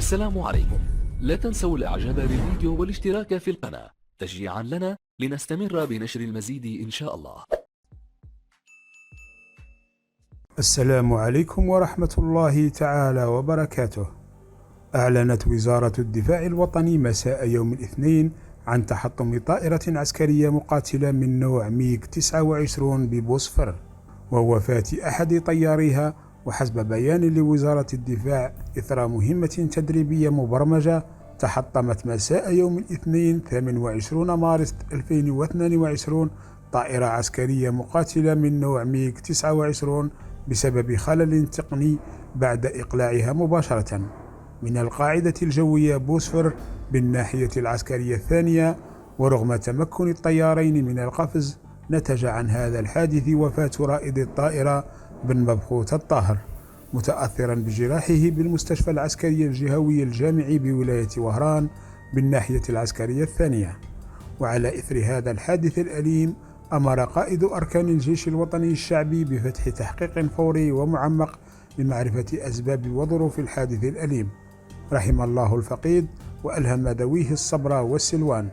السلام عليكم. لا تنسوا الاعجاب بالفيديو والاشتراك في القناة تشجيعا لنا لنستمر بنشر المزيد إن شاء الله. السلام عليكم ورحمة الله تعالى وبركاته. أعلنت وزارة الدفاع الوطني مساء يوم الاثنين عن تحطم طائرة عسكرية مقاتلة من نوع ميغ 29 ببوسفور ووفاة أحد طياريها، وحسب بيان لوزارة الدفاع إثر مهمة تدريبية مبرمجة تحطمت مساء يوم الاثنين 28 مارس 2022 طائرة عسكرية مقاتلة من نوع ميغ 29 بسبب خلل تقني بعد إقلاعها مباشرة من القاعدة الجوية بوسفور بالناحية العسكرية الثانية. ورغم تمكن الطيارين من القفز، نتج عن هذا الحادث وفاة رائد الطائرة بن مبخوت الطاهر، متأثرا بجراحه بالمستشفى العسكري الجهوي الجامع بولاية وهران بالناحية العسكرية الثانية. وعلى إثر هذا الحادث الأليم، أمر قائد أركان الجيش الوطني الشعبي بفتح تحقيق فوري ومعمق لمعرفة أسباب وظروف الحادث الأليم. رحم الله الفقيد وألهم ذويه الصبر والسلوان.